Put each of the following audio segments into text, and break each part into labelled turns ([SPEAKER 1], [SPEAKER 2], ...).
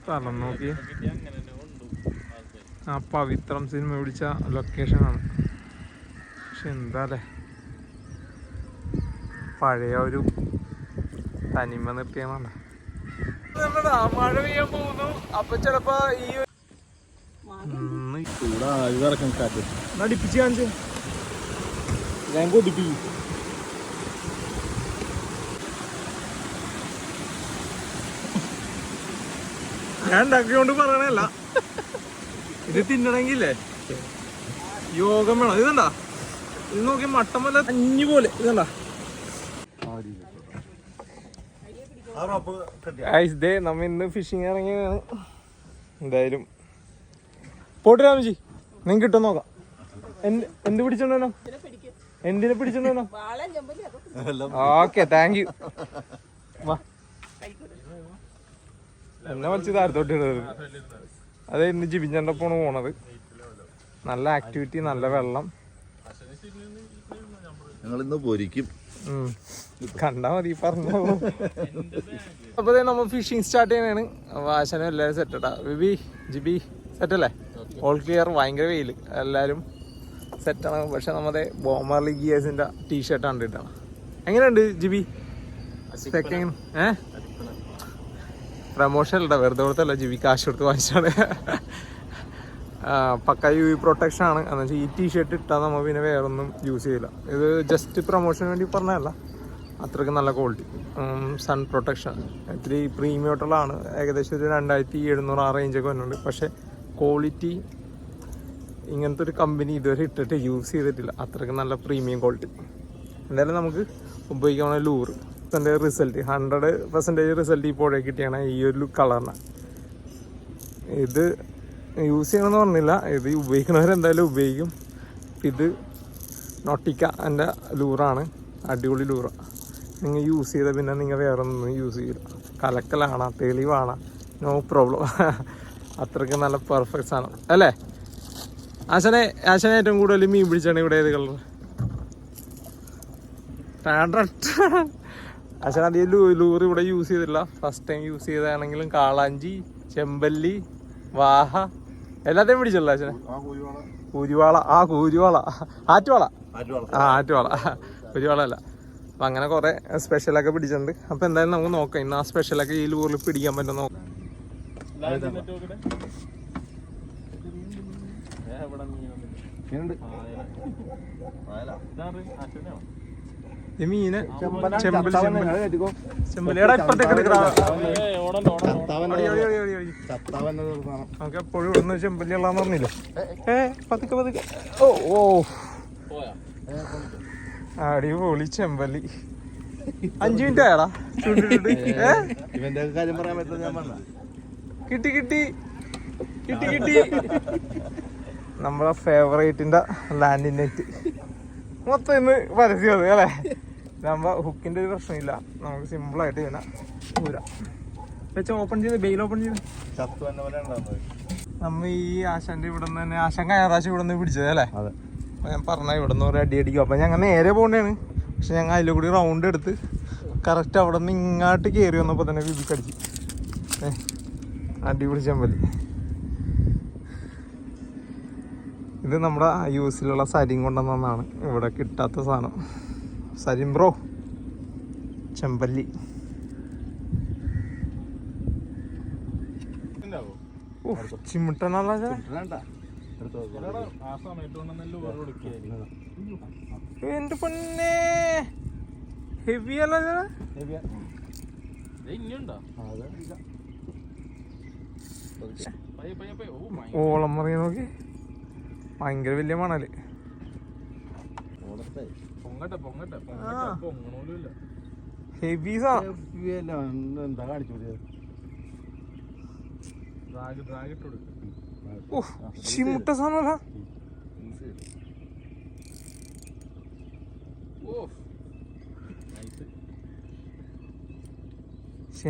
[SPEAKER 1] സ്ഥലം നോക്കി. ആ പവിത്രം സിനിമ പിടിച്ച ലൊക്കേഷനാണ്. പക്ഷെ എന്താല്ലേ പഴയ ഒരു തനിമ നിർത്തിയാണ്. മഴ പെയ്യാൻ പോകുന്നു. അപ്പൊ ചിലപ്പോ ഈ നടിപ്പിച്ച് കാണിച്ചു ഞാൻ കൊതിപ്പിക്കും. ഞാൻ ഉണ്ടാക്കിയോണ്ട് പറയണല്ല, ഇത് തിന്നണെങ്കിലേ യോഗം വേണം. ഇതണ്ടാ, ഇത് നോക്കി മട്ടൻ വല്ല അഞ്ഞു പോലെ. ഇതണ്ടാ ഇതേ നമ്മ ഇന്ന് ഫിഷിങ് ഇറങ്ങിയാണ്. എന്തായാലും പോട്ട് രാമജി, നിങ്ങൾക്ക് കിട്ടും നോക്കാം. എന്ത് പിടിച്ചോണ്ടോ? എന്തിനെ പിടിച്ചോണ്ടോ? Okay, thank you. എന്നെ വലിച്ച് താരത്തോട്ട് ഇടരുത്. അതെ, ഇന്ന് ജിബിഞ്ചന്റെ ഒപ്പമാണ് പോണത്. നല്ല ആക്ടിവിറ്റി, നല്ല വെള്ളം. കണ്ടാ മതി പറഞ്ഞു. അപ്പൊ നമ്മ ഫിഷിങ് സ്റ്റാർട്ട് ചെയ്യണാണ്. വാശനം എല്ലാവരും സെറ്റാ. ബിബി ജിബി സെറ്റല്ലേ? All clear. ഭയങ്കര വെയിൽ, എല്ലാവരും സെറ്റാണ്. പക്ഷെ നമ്മുടെ ബോമർലി ഗിയേഴ്സിന്റെ ടീഷർട്ട് കണ്ടിട്ടാണ്. എങ്ങനെയുണ്ട് ജിബി? പ്രമോഷൻ അല്ല, വെറുതെ കൊടുത്തല്ല, ജിബി കാശ് കൊടുത്ത് വാങ്ങിച്ചാണ്. പക്ക UV പ്രൊട്ടക്ഷൻ ആണ്. എന്ന് വെച്ചാൽ ഈ ടീഷർട്ട് ഇട്ടാൽ നമ്മൾ പിന്നെ വേറൊന്നും യൂസ് ചെയ്യില്ല. ഇത് ജസ്റ്റ് പ്രൊമോഷന് വേണ്ടി പറഞ്ഞതല്ല, അത്രയ്ക്ക് നല്ല ക്വാളിറ്റി. സൺ പ്രൊട്ടക്ഷൻ ഇത്തിരി പ്രീമിയമായിട്ടുള്ളതാണ്. ഏകദേശം ഒരു 2700 ആ റേഞ്ചൊക്കെ വരുന്നുണ്ട്. പക്ഷേ ക്വാളിറ്റി ഇങ്ങനത്തെ ഒരു കമ്പനി ഇതുവരെ ഇട്ടിട്ട് യൂസ് ചെയ്തിട്ടില്ല. അത്രയ്ക്ക് നല്ല പ്രീമിയം ക്വാളിറ്റി. എന്തായാലും നമുക്ക് ഉപയോഗിക്കാവുന്ന ലൂറ് റിസൾട്ട് 100% റിസൾട്ട് ഈ പുഴ കിട്ടിയാണ് ഈ ഒരു കളറിന്. ഇത് യൂസ് ചെയ്യണമെന്ന് പറഞ്ഞില്ല, ഇത് ഉപയോഗിക്കുന്നവരെന്തായാലും ഉപയോഗിക്കും. ഇത് നോട്ടിക്ക എൻ്റെ ലൂറാണ്, അടിപൊളി ലൂറാണ്. നിങ്ങൾ യൂസ് ചെയ്താൽ പിന്നെ നിങ്ങൾ വേറെ ഒന്നും യൂസ് ചെയ്യില്ല. കലക്കലാണ്, തെളിവാണ്, നോ പ്രോബ്ലം. അത്രയ്ക്ക് നല്ല പെർഫെക്റ്റ് സാധനം അല്ലേ? ആശനെ ഏറ്റവും കൂടുതൽ മീൻ പിടിച്ചാണ് ഇവിടെ ഏത് കളർ? ആശാൻ അധികം ലൂറ് ഇവിടെ യൂസ് ചെയ്തില്ല. ഫസ്റ്റ് ടൈം യൂസ് ചെയ്തതാണെങ്കിലും കാളാഞ്ചി, ചെമ്പല്ലി, വാഹ എല്ലാத்தைയും പിടിച്ചല്ലോ ആശാനെ. കൂരുവാള, കൂരുവാള, ആറ്റുവാള, ആറ്റുവാള, കൂരുവാള അല്ല. അപ്പം അങ്ങനെ കുറേ സ്പെഷ്യലൊക്കെ പിടിച്ചിട്ടുണ്ട്. അപ്പം എന്തായാലും നമുക്ക് നോക്കാം ഇന്ന് ആ സ്പെഷ്യലൊക്കെ ഈ ലൂറിൽ പിടിക്കാൻ പറ്റും നോക്കാം. ഈ മീന് ചെമ്പല്ലിയുടെ ഇപ്പത്തേക്ക് നമുക്ക് എപ്പോഴും ഇവിടുന്ന് ചെമ്പല്ലി ഉള്ളതെന്ന് പറഞ്ഞില്ലേ? പതുക്കെ. ഓ അടിപൊളി ചെമ്പല്ലി. 5 മിനിറ്റ് ആയടാ ചൂണ്ടിട്ട്. കിട്ടി നമ്മളെ ഫേവറേറ്റിന്റെ ലാൻഡിങ് നെറ്റ് മൊത്തം ഇന്ന് പരസ്യം അല്ലേ? നമ്മ ഹുക്കിന്റെ ഒരു പ്രശ്നമില്ല, നമുക്ക് സിമ്പിളായിട്ട് ഇങ്ങനെ ഊരാ വെച്ച് ഓപ്പൺ ചെയ്ത് ബെയിൽ ഓപ്പൺ ചെയ്ത് നമ്മ ഈ ആശാന്റെ ഇവിടെ നിന്ന് തന്നെ ആശാൻ ഞായറാഴ്ച ഇവിടെ നിന്ന് പിടിച്ചത് അല്ലേ? അപ്പൊ ഞാൻ പറഞ്ഞ ഇവിടെ നിന്ന് ഒരു അടി അടിക്കും. അപ്പൊ ഞങ്ങൾ നേരെ പോകേണ്ടതാണ്. പക്ഷെ ഞങ്ങൾ അതിൽ കൂടി റൗണ്ട് എടുത്ത് കറക്റ്റ് അവിടെ നിന്ന് ഇങ്ങോട്ട് കയറി വന്നപ്പോ തന്നെ വിബിക്കടിച്ചു. അടിപൊളി ചെമ്പല്ലി. ഇത് നമ്മുടെ യൂസിലുള്ള സരിയും കൊണ്ടുവന്നതാണ്, ഇവിടെ കിട്ടാത്ത സാധനം. സരിം ബ്രോ, ചെമ്പല്ലി. ചിമിട്ടനല്ല എന്റെ പൊന്നെ, ഹെവി അല്ല? ഓളം മറിയ നോക്കി, ഭയങ്കര വലിയ മണല്. ഹെവി എന്താ കാണിച്ചു ചിമുട്ട സാധനമല്ല.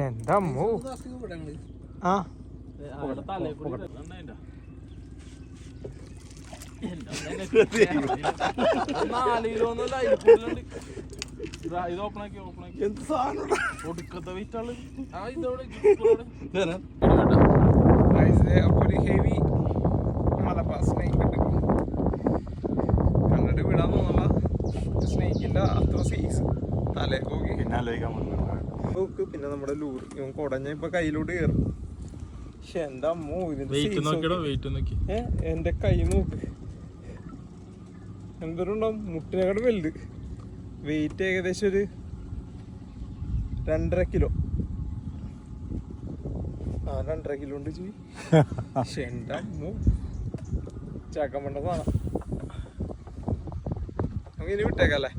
[SPEAKER 1] എന്റെ അമ്മോ. ആ ഇത് ഓപ്പണാക്കി എന്ത് സാധനം ഒടുക്കത്തെ വെയിറ്റാള്. അപ്പോൾ ഒരു ഹെവി മലബാർ സ്നേക്ക് ഉണ്ട്. കണ്ടിട്ട് വിടാൻ തോന്നുന്നില്ല. സ്നേക്കിൻ്റെ അത്ര സൈസ് തലേക്ക് നോക്കി നോക്ക്. പിന്നെ നമ്മുടെ ലൂർ ഇവൻ കുടഞ്ഞ ഇപ്പൊ കയ്യിലോട്ട് കയറും. പക്ഷെ എന്റെ അമ്മോ എന്റെ കൈ നോക്ക് എന്തോരുണ്ടാവും. മുട്ടിനെക്കാട് വലുത്. വെയിറ്റ് ഏകദേശം ഒരു 2.5 കിലോ. 2.5 കിലോ ഉണ്ട് ചെയ്. പക്ഷെ എന്റെ അമ്മോ ചാക്കമ്മണ്ട സാധനം. നമുക്ക് ഇനി വിട്ടേക്കല്ലേ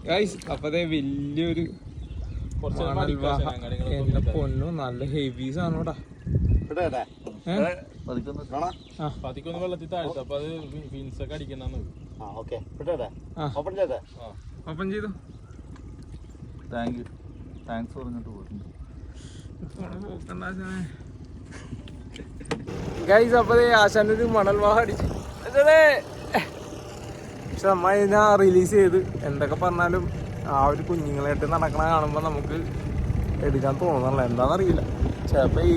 [SPEAKER 1] ഗൈസ്. അപ്പൊ അതേ വലിയൊരു എന്റെ പൊന്നു നല്ല ഹെവി സാധനം ഇവിടെ.
[SPEAKER 2] വെള്ളത്തിൽ താഴ്ത്ത അപ്പൊ അത് ഫിൻസൊക്കെ അടിക്കണ്ടെന്ന്.
[SPEAKER 1] ഓപ്പൺ ചെയ്തു.
[SPEAKER 2] താങ്ക്സ് പറഞ്ഞിട്ട് പോയിട്ടുണ്ട്
[SPEAKER 1] ഗൈസ്. അപ്പൊ ആശാന്റെ ഒരു മണൽ വാഹ അടിച്ചു. പക്ഷെ നമ്മ ഇതിനെ റിലീസ് ചെയ്ത് എന്തൊക്കെ പറഞ്ഞാലും ആ ഒരു കുഞ്ഞുങ്ങളായിട്ട് നടക്കണ കാണുമ്പോൾ നമുക്ക് എടുക്കാൻ തോന്നുന്നില്ല. എന്താണെന്നറിയില്ല. ചിലപ്പോൾ ഈ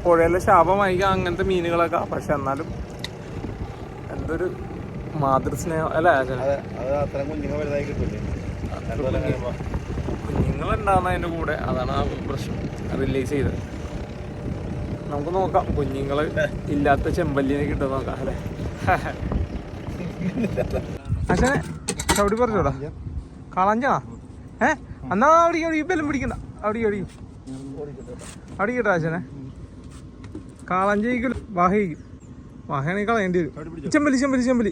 [SPEAKER 1] പുഴയിലെ ശാപമായിരിക്കാം അങ്ങനത്തെ മീനുകളൊക്കെ. പക്ഷെ എന്നാലും എന്തൊരു മാതൃസ്നേഹം അല്ലേ കുഞ്ഞുങ്ങളുണ്ടാവുന്ന അതിൻ്റെ കൂടെ. അതാണ് ആ പ്രശ്നം. റിലീസ് ചെയ്തത് നമുക്ക് നോക്കാം. കുഞ്ഞുങ്ങള് ഇല്ലാത്ത ചെമ്പല്ലിനെ കിട്ടും നോക്കാം അല്ലേ. പക്ഷേ ചവിടി പറഞ്ഞോടാ കളഞ്ഞാ. എന്നാ അവിടെ ഈ ബലം പിടിക്കണ്ട. അവിടെ കേട്ടോ ആശാനെ. കാളഞ്ചിക്കും വാഹയിക്കും. വാഹയാണെങ്കിൽ കളയേണ്ടി വരും. ചെമ്പലി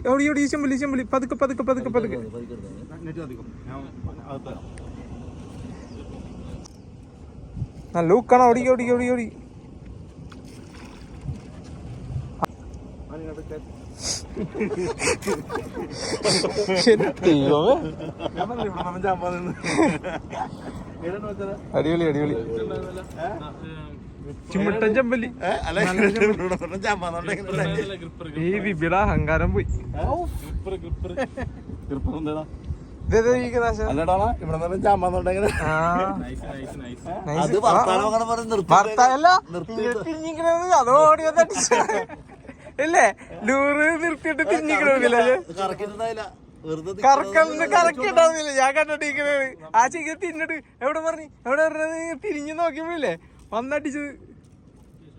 [SPEAKER 1] അവിടെ ചെമ്പലി പതുക്കെ. നല്ല ഉക്കാണ്. ഓടി അടിപൊളി ചിമ്മിട്ടൻ ചെമ്പല്ലി. ഈ ബിബിയുടെ അഹങ്കാരം പോയി. അതോടി ഇല്ലേ ലൂറ് നിർത്തിയിട്ട് തിരിഞ്ഞിക്കണില്ല. കറക്കിണ്ടാവുന്നില്ല. ഞാൻ കണ്ടിട്ടിരിക്കണത് ആ ചിക്കൻ തിന്നിട്ട് എവിടെ തിരിഞ്ഞു നോക്കിയപ്പോഴില്ലേ വന്നടിച്ചത്.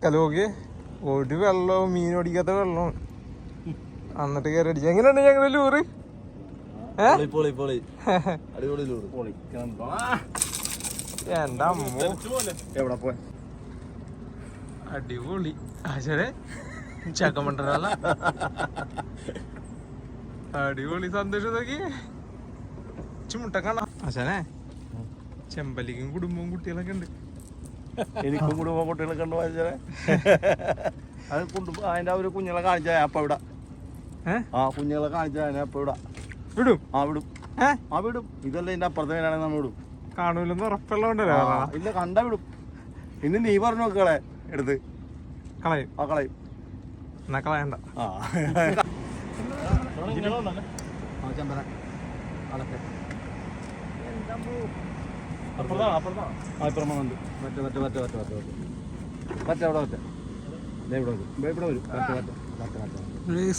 [SPEAKER 1] കലോക്കെ ഒരു വെള്ളവും മീൻ ഓടിക്കാത്ത വെള്ളവും എന്നിട്ട് കയറി അടിച്ചു. എങ്ങനെയുണ്ട് ഞങ്ങള് ലൂറ്? എന്റെ അമ്മ അടിപൊളി. ആശരെ ചക്കമണ്ടല്ല അടിപൊളി. സന്തോഷം നോക്കി ചുമുട്ട കാണാം. ആശാനെ ചെമ്പല്ലിക്കും കുടുംബവും കുട്ടികളൊക്കെ ഉണ്ട്.
[SPEAKER 2] എനിക്കും കുടുംബം കുട്ടികളൊക്കെ ഉണ്ട്. അത് അതിന്റെ ഒരു കുഞ്ഞുങ്ങളെ കാണിച്ചാ അപ്പൊ ഇവിടെ കുഞ്ഞുങ്ങളെ കാണിച്ചാ അപ്പൊ ഇവിടെ
[SPEAKER 1] വിടും.
[SPEAKER 2] വിടും. ഇതല്ല ഇതിന്റെ അപ്പുറത്തെ വീടാണെങ്കിൽ നമ്മൾ വിടും.
[SPEAKER 1] കാണൂലെന്ന് ഉറപ്പുള്ളതുകൊണ്ടല്ലോ.
[SPEAKER 2] ഇല്ല കണ്ടാ വിടും. ഇനി നീ പറഞ്ഞു നോക്കളെ എടുത്ത്
[SPEAKER 1] കളയും. എന്നാ കളയണ്ട.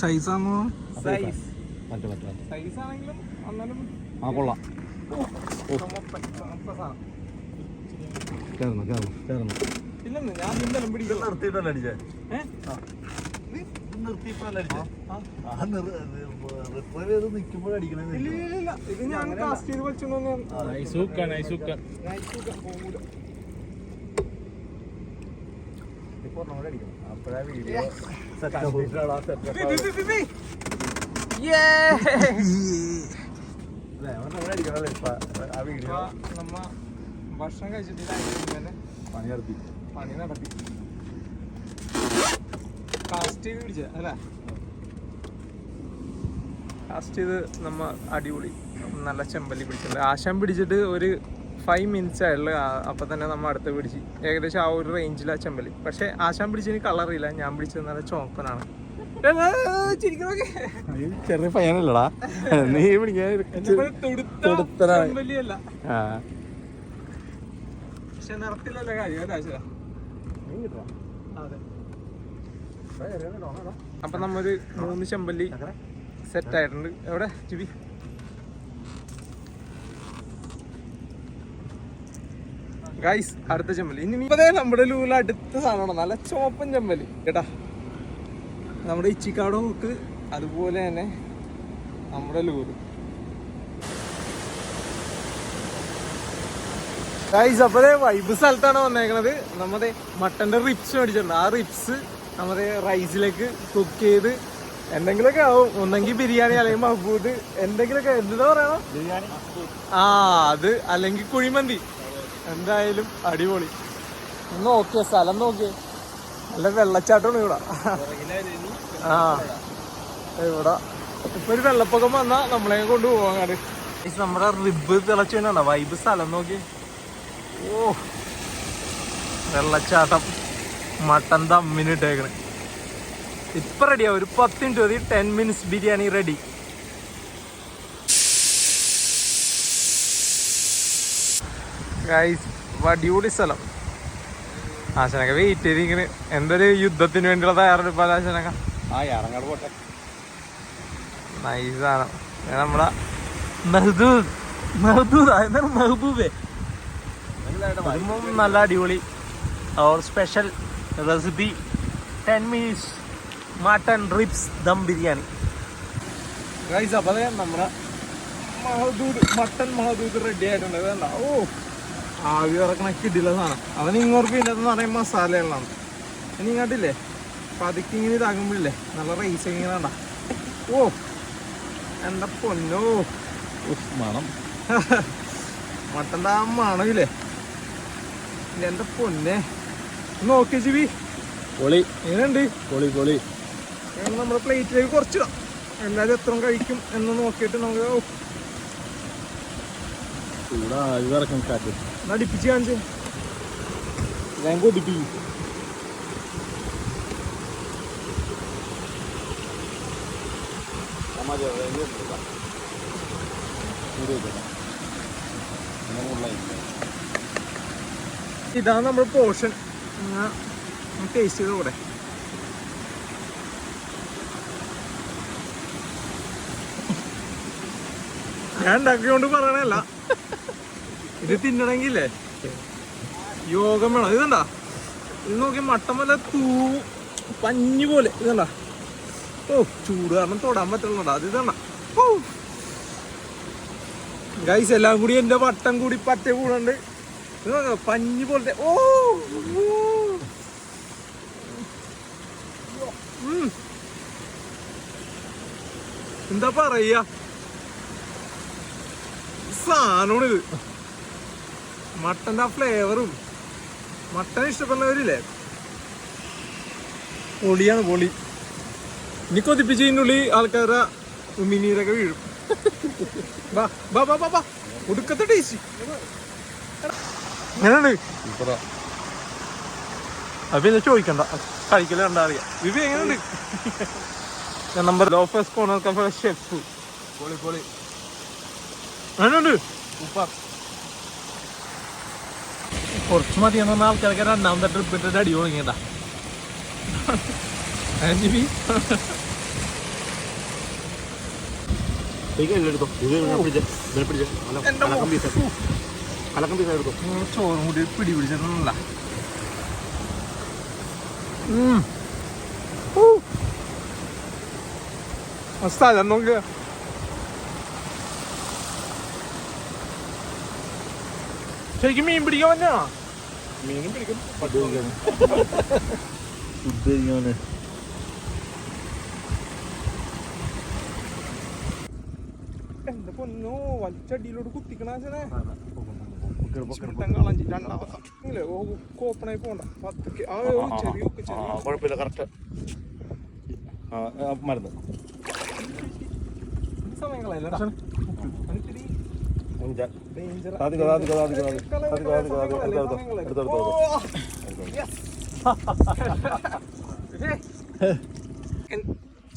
[SPEAKER 1] സൈസാണോ? സൈസാണെങ്കിലും
[SPEAKER 2] കൊള്ളാം.
[SPEAKER 1] ഇല്ലെന്ന് ഞാൻ നിന്നെല്ലാം പിടിക്കണം.
[SPEAKER 2] നിർത്തിയിട്ടല്ലേ അടിച്ചേ? നിക്കുമ്പോഴടിക്കണേ.
[SPEAKER 1] ഇത് ഞാൻ കാസ്റ്റ് ചെയ്ത് വെച്ചോന്ന്.
[SPEAKER 2] അപ്പഴാ വീഡിയോ
[SPEAKER 1] നമ്മ ഭക്ഷണം കഴിച്ചിട്ട് പണി നടത്തി കാസ്റ്റ് ചെയ്ത് പിടിച്ച അല്ല. കാസ്റ്റ് ചെയ്ത് നമ്മ അടിപൊളി നല്ല ചെമ്പല്ലി പിടിച്ചിട്ടുണ്ട്. ആശാൻ പിടിച്ചിട്ട് ഒരു 5 മിനിറ്റ്സ് ആയുള്ളു. അപ്പം തന്നെ നമ്മൾ അടുത്ത് പിടിച്ച് ഏകദേശം ആ ഒരു റേഞ്ചിലാണ് ചെമ്പല്ലി. പക്ഷെ ആശാൻ പിടിച്ചതിന് കളറില്ല. ഞാൻ പിടിച്ചത് നല്ല ചോപ്പനാണ്.
[SPEAKER 2] ചെറിയ പയ്യനല്ലടാ നീ
[SPEAKER 1] ചെമ്പല്ലിയല്ല. പക്ഷെ നിറത്തിലല്ല കാര്യം. അതെ അപ്പൊ നമ്മൊരു 3 ചെമ്പല്ലി സെറ്റ് ആയിട്ടുണ്ട്. എവിടെ ജിബി? ഗൈസ് അടുത്ത ചെമ്പല്ലി. ഇനി ഇപ്പതേ നമ്മുടെ ലൂല അടുത്ത സാധനമാണ്, നല്ല ചോപ്പൻ ചെമ്പല്ലി കേട്ടാ. നമ്മുടെ ഇച്ചിക്കാട് ഹുക്ക്, അതുപോലെ തന്നെ നമ്മുടെ ലൂറ്. ഗൈസ് അപ്പതേ വൈബ് സ്ഥലത്താണ് വന്നേക്കണത്. നമ്മുടെ മട്ടന്റെ റിപ്സ് മേടിച്ചിട്ടുണ്ട്. ആ റിപ്സ് നമ്മുടെ റൈസിലേക്ക് കുക്ക് ചെയ്ത് എന്തെങ്കിലുമൊക്കെ ആവും. ഒന്നെങ്കിൽ ബിരിയാണി അല്ലെങ്കിൽ മഹബൂദ് എന്തെങ്കിലുമൊക്കെ. എന്താ പറയണോ? ആ അത് അല്ലെങ്കിൽ കുഴിമന്തി. എന്തായാലും അടിപൊളി. നോക്കിയ സ്ഥലം നോക്കിയേ, നല്ല വെള്ളച്ചാട്ടമാണ് ഇവിടെ. ആ ഇവിടെ ഇപ്പൊ ഒരു വെള്ളപ്പൊക്കം വന്നാ നമ്മളെ കൊണ്ടുപോകാൻ. നമ്മുടെ റിബ് തിളച്ചാണ് വൈബ് സ്ഥലം നോക്കി. ഓ വെള്ളച്ചാട്ടം, മട്ടൻ ദമ്മിനിട്ടേക്കണേ. ഇപ്പൊ റെഡിയാ. ഒരു 10 മിനിറ്റ് മതി, 10 മിനിറ്റ്സ് ബിരിയാണി റെഡി. ഗൈസ് അടിപൊളി സ്ഥലം. ആശനൊക്കെ വെയിറ്റ് ചെയ്തിങ്ങനെ എന്തൊരു യുദ്ധത്തിന് വേണ്ടിയുള്ള തയ്യാറെടുപ്പ്. ആശനക്ക നൈസാണ്. നമ്മുടെ മെഹബൂബേ നല്ല അടിപൊളി. അവർ special recipe 10 minutes mutton ribs dum biryani. Guys അപ്പോൾ നമ്മുടെ മട്ടൺ മഹദൂദ് റെഡി ആയിട്ടുണ്ട്. വേണ്ട ഓ ആവി ഇറക്കണ കിടില സാധനം. അവന് ഇങ്ങോട്ട് ഇല്ലാതെന്ന് പറയുമ്പോൾ മസാലകളാണ്. ഇനി ഇങ്ങോട്ടില്ലേ പതുക്കി ഇങ്ങനെ ഇതാകുമ്പോഴില്ലേ നല്ല റൈസ് ഇങ്ങനെ വേണ്ട. ഓ എൻ്റെ പൊന്നോ മണം. മട്ടൻ്റെ ആ മണമില്ലേ എൻ്റെ പൊന്നെ. നോക്കി ജിബി പൊളി. എങ്ങനെയുണ്ട്? പൊളി പൊളി. നമ്മുടെ പ്ലേറ്റിലേക്ക് കുറച്ചിടാം. എല്ലാവരും എത്ര കഴിക്കും എന്ന് നോക്കിയിട്ട് നമുക്ക് അടിപ്പിച്ച് കാണിച്ച് ഞാൻ കൊടിപ്പിക്കും. ഇതാണ് നമ്മുടെ പോർഷൻ. ടേസ്റ്റ് ചെയ്ത കൂടെ ഞാൻ ഉണ്ടാക്കിയോണ്ട് പറയണല്ല. ഇത് തിന്നണമെങ്കിലേ യോഗം വേണം. ഇതണ്ടാ, ഇത് നോക്കി മട്ടൻ വല്ല പഞ്ഞി പോലെ. ഇതണ്ടാ ഓ ചൂട് കാരണം തൊടാൻ പറ്റുന്നുണ്ടാ. അത് ഇതണ്ട ഓ ഗൈസ് എല്ലാം കൂടി എൻ്റെ വട്ടം കൂടി പറ്റ കൂടുണ്ട്. ഇത് നോക്കാം പഞ്ഞി പോലത്തെ. ഓ എന്താ പറയാ സാധനമാണിത്. മട്ടൻ്റെ ആ ഫ്ലേവറും മട്ടൻ ഇഷ്ടപ്പെടുന്നവരില്ലേ പൊളിയാണ് പൊളി. ഇനി കൊതിപ്പിച്ച് ഇതിനുള്ളിൽ ആൾക്കാരുടെ ഉമിനീരൊക്കെ വീഴും. ബാ ബാ ബാ ബാ ബാ ഒടുക്കത്തെ ടേസ്റ്റ് എങ്ങനെയുണ്ട്? അത് പിന്നെ ചോദിക്കണ്ട, കഴിക്കല് കണ്ടാ അറിയാം. വിവി എങ്ങനെയുണ്ട്? Number loafers corner cafe chef. പൊളി പൊളി. അങ്ങനെയുണ്ട് സൂപ്പർ. കുറച്ച് മതി എന്ന് പറഞ്ഞാൽ ആൾക്കാർക്ക് രണ്ടാമത്തെ ട്രിപ്പ് ഇട്ടിട്ട് അടി തുടങ്ങിയതാ. ചോറും കൂടി പിടി പിടിച്ചിട്ടുണ്ടല്ല. സ്ഥലം നോക്കുക. ശരിക്കും മീൻ പിടിക്കാൻ പറ്റാ. മീനും പിടിക്കും. എന്റെ പൊന്നോ വലിച്ചടിയിലോട്ട് കുത്തിക്കണേ. കോപ്പണായി പോണ്ട.
[SPEAKER 2] കുഴപ്പമില്ല കറക്റ്റ് മരുന്ന്
[SPEAKER 1] സമയങ്ങളല്ല.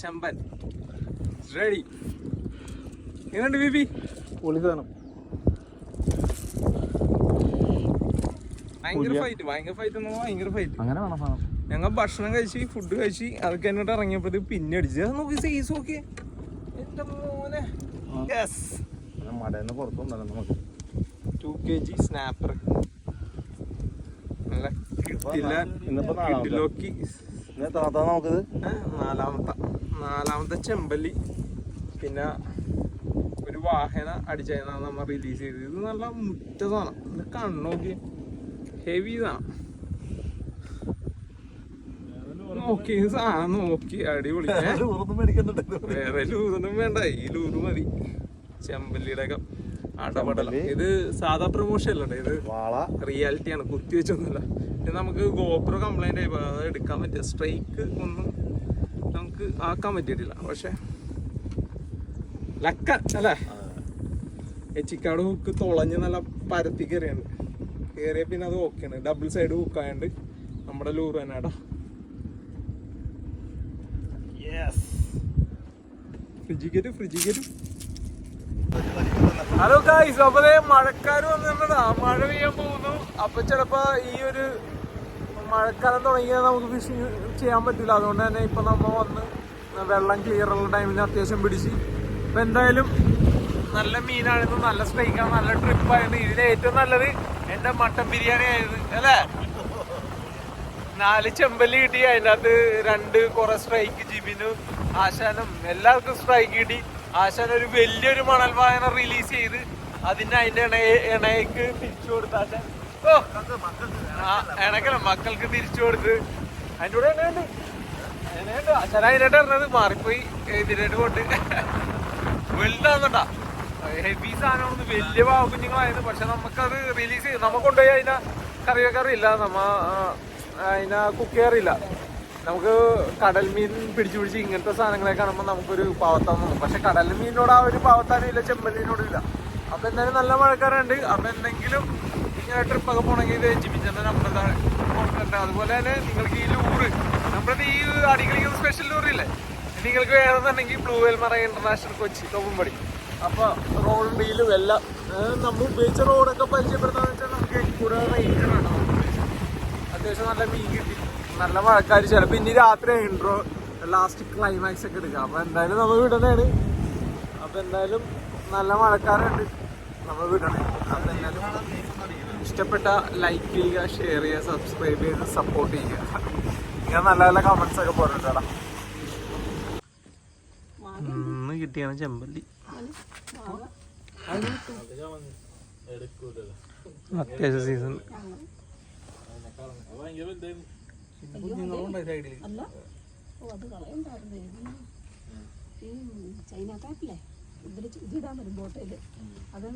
[SPEAKER 1] ചമ്പൻ റെഡി. എങ്ങനെയുണ്ട് ബീബി? പൊളി സാധനം. ഭയങ്കര ഫൈറ്റ്. ഭയങ്കര ഫൈറ്റ്. അങ്ങനെ വേണം സാധനം. ഞങ്ങൾ ഭക്ഷണം കഴിച്ച് ഫുഡ് കഴിച്ച് അതൊക്കെ എന്നിട്ട് ഇറങ്ങിയപ്പോൾ പിന്നെ അടിച്ച് നോക്കി സൈസ് നോക്കി എൻ്റെ മോനെ. യെസ്,
[SPEAKER 2] മടന്ന് പുറത്തുണ്ടല്ലോ നമുക്ക്
[SPEAKER 1] 2 kg സ്നാപ്പർ. നല്ല കിട്ടിലോക്കി.
[SPEAKER 2] നമുക്കിത്
[SPEAKER 1] നാലാമത്തെ ചെമ്പല്ലി. പിന്നെ ഒരു വാഹന അടിച്ചാണ് നമ്മൾ റിലീസ് ചെയ്തത്. ഇത് നല്ല മുറ്റ സാധനം. ഇത് കണ്ണോക്കി ഹെവി സാധനം. നോക്കി സാധനം നോക്കി അടിപൊളി. വേറെ ലൂറൊന്നും വേണ്ട, ഈ ലൂറ് മതി. ചെമ്പല്ലിയുടെ ഒക്കെ അടപടലം. ഇത് സാധാ പ്രൊമോഷൻ അല്ലേ, ഇത് റിയാലിറ്റിയാണ്, കുത്തി വെച്ചൊന്നുമില്ല. ഇത് നമുക്ക് ഗോപ്രോ കംപ്ലൈന്റ് ആയി അത് എടുക്കാൻ പറ്റിയ സ്ട്രൈക്ക് ഒന്നും നമുക്ക് ആക്കാൻ പറ്റിയിട്ടില്ല. പക്ഷെ ലക്ക അല്ലേ, എച്ചിക്കാട് ഹുക്ക് തുളഞ്ഞ് നല്ല പരത്തി കയറിയാണ്. കയറിയ പിന്നെ അത് ഓക്കെയാണ്. ഡബിൾ സൈഡ് ഹുക്കായോണ്ട് നമ്മുടെ ലൂറ് തന്നെ കേട്ടോ. ഫ്രിഡ്ജിക്കറ്റ്. ഹലോ ഗായ്സ്, അപ്പൊ മഴക്കാര് വന്നിട്ടുണ്ടാ, മഴ പെയ്യാൻ പോകുന്നു. അപ്പൊ ചിലപ്പോ ഈ ഒരു മഴക്കാലം തുടങ്ങിയാൽ നമുക്ക് ഫിഷിങ് ചെയ്യാൻ പറ്റില്ല. അതുകൊണ്ട് തന്നെ ഇപ്പൊ നമ്മ വന്ന് വെള്ളം ക്ലിയർ ഉള്ള ടൈമിന് അത്യാവശ്യം പിടിച്ച്. അപ്പൊ എന്തായാലും നല്ല മീനായിരുന്നു, നല്ല സ്ട്രൈക്കാണ്, നല്ല ട്രിപ്പായിരുന്നു. ഇതിന് ഏറ്റവും നല്ലത് എന്റെ മട്ടൻ ബിരിയാണി ആയിരുന്നു അല്ലേ. 4 ചെമ്പല്ലി കിട്ടി, അതിൻ്റെ അകത്ത് 2 കുറെ സ്ട്രൈക്ക്. ജിബിനും ആശാനും എല്ലാവർക്കും സ്ട്രൈക്ക് കിട്ടി. ആശാൻ ഒരു വലിയൊരു മണൽ വായന റിലീസ് ചെയ്ത് അതിന്റെ ഇണയ്ക്ക് തിരിച്ചു കൊടുത്ത് ആശാൻ ഇണക്കല്ല മക്കൾക്ക് തിരിച്ചു കൊടുത്ത്. അതിൻ്റെ കൂടെ എണ്ണയുണ്ട്. ആശാൻ അതിനായിട്ട് ഇറങ്ങുന്നത് മാറിപ്പോയി ഇതിനായിട്ട് കൊണ്ട് വലുതാന്നുണ്ടാ. ഹെവി സാധനമാണ്, വലിയ പാവ കുഞ്ഞുങ്ങളായിരുന്നു. പക്ഷെ നമുക്കത് റിലീസ് ചെയ്ത് നമുക്ക് കൊണ്ടുപോയി അതിനെ കറിയില്ല, അതിനെ കുക്ക് ചെയ്യാറില്ല. നമുക്ക് കടൽ മീൻ പിടിച്ച് ഇങ്ങനത്തെ സാധനങ്ങളെ കാണുമ്പോൾ നമുക്കൊരു പാവത്താൻ തോന്നും. പക്ഷെ കടൽ മീനിനോട് ആ ഒരു പാവത്താനും ഇല്ല, ചെമ്പല്ലിനോടും ഇല്ല. അപ്പൊ എന്തായാലും നല്ല മഴക്കാരുണ്ട്. അപ്പൊ എന്തെങ്കിലും ഇങ്ങനെ ട്രിപ്പൊക്കെ പോകണമെങ്കിൽ ഇത് ജിമിച്ചന്റെ നമ്പർ കൊടുത്തിട്ടുണ്ട്. അതുപോലെ തന്നെ നിങ്ങൾക്ക് ഈ ലൂറ്, നമ്മുടെ ഈ അടികളിക്കുന്ന സ്പെഷ്യൽ ലൂറില്ലേ, നിങ്ങൾക്ക് വേണമെന്നുണ്ടെങ്കിൽ Blue Well Marine International Kochi Thoppumpady. അപ്പൊ റോഡ് ഡീലും എല്ലാം നമ്മൾ ഉപയോഗിച്ച റോഡൊക്കെ പരിചയപ്പെടുത്താന്ന് വെച്ചാൽ നമുക്ക് കൂടുതൽ റേറ്റാണ്. അത്യാവശ്യം നല്ല മീൻ കിട്ടി. നല്ല മഴക്കാർ. ചിലപ്പോൾ ഇനി രാത്രി ഇൻട്രോ ലാസ്റ്റ് ക്ലൈമാക്സ് ഒക്കെ എടുക്കാം. അപ്പോൾ എന്തായാലും നമ്മൾ വിടണേണ്. അപ്പോൾ എന്തായാലും നല്ല മഴക്കാരുണ്ട്, നമ്മൾ വിടണേ. അപ്പോൾ എന്തായാലും ഇഷ്ടപ്പെട്ട ലൈക്ക് ചെയ്യുക, ഷെയർ ചെയ്യുക, സബ്സ്ക്രൈബ് ചെയ്ത് സപ്പോർട്ട് ചെയ്യുക. ഇങ്ങനെ നല്ല നല്ല കമൻസ് ഒക്കെ പോരട്ടാ. ഇന്ന് കിട്ടിയാണ് ചെമ്പല്ലി. അത്യാവശ്യ സീസൺ.
[SPEAKER 3] ചൈന കാപ്പില്ലേ ഇതിടാൻ വരും ബോട്ടയില് അത്